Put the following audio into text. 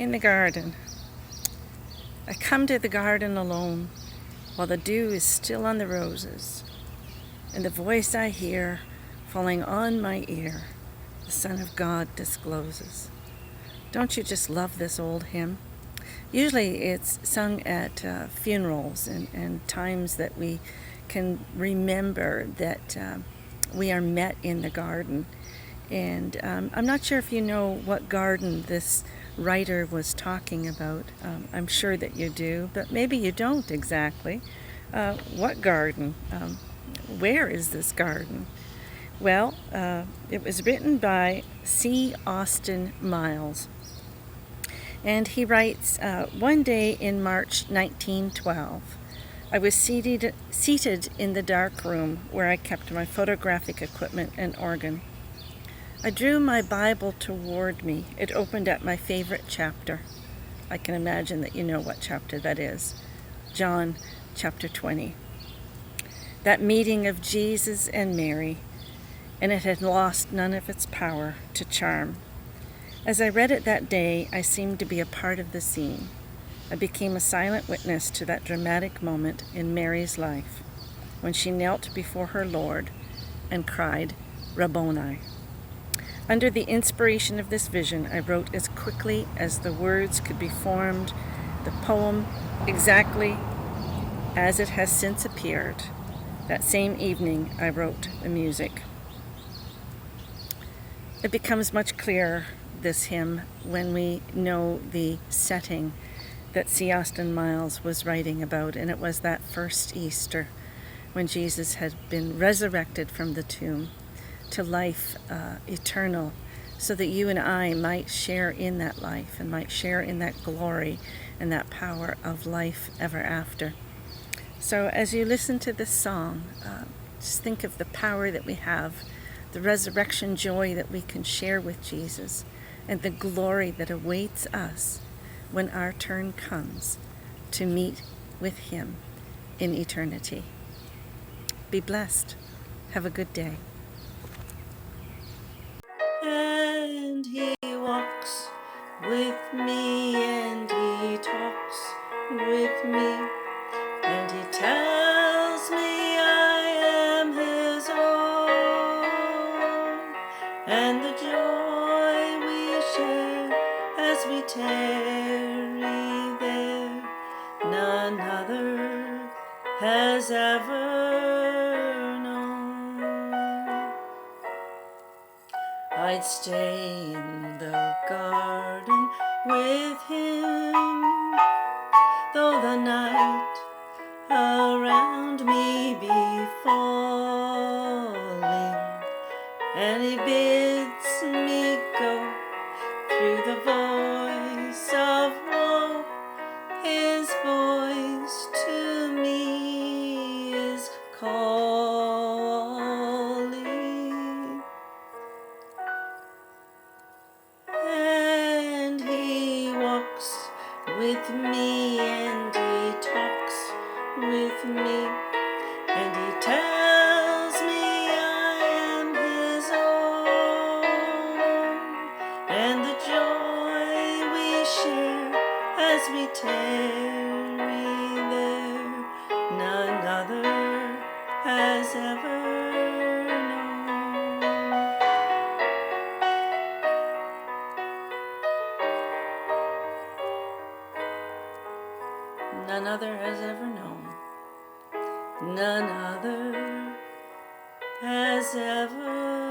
in the garden. I come to the garden alone while the dew is still on the roses, and the voice I hear falling on my ear, the Son of God discloses. Don't you just love this old hymn? Usually it's sung at funerals and times that we can remember that we are met in the garden. And I'm not sure if you know what garden this writer was talking about. I'm sure that you do, but maybe you don't exactly. What garden? Where is this garden? Well, it was written by C. Austin Miles. And he writes, one day in March 1912, I was seated in the dark room where I kept my photographic equipment and organ. I drew my Bible toward me. It opened at my favorite chapter. I can imagine that you know what chapter that is. John chapter 20. That meeting of Jesus and Mary, and it had lost none of its power to charm. As I read it that day, I seemed to be a part of the scene. I became a silent witness to that dramatic moment in Mary's life when she knelt before her Lord and cried, Rabboni. Under the inspiration of this vision, I wrote as quickly as the words could be formed the poem exactly as it has since appeared. That same evening, I wrote the music. It becomes much clearer, this hymn, when we know the setting that C. Austin Miles was writing about, and it was that first Easter when Jesus had been resurrected from the tomb to life eternal, so that you and I might share in that life and might share in that glory and that power of life ever after. So as you listen to this song, just think of the power that we have, the resurrection joy that we can share with Jesus, and the glory that awaits us when our turn comes to meet with Him in eternity. Be blessed. Have a good day. And He walks with me, and He talks with me, and He tells me I am His own, and the joy we share as we tarry there, none other has ever known. I'd stay in the garden with Him, though the night around me be falling, and He bids me go through the voice of woe. His voice to me is calling, and He walks with me, and He talks with me, and He tells me I am His own, and the joy we share as we tarry there, none other has ever known. None other has ever known. None other has ever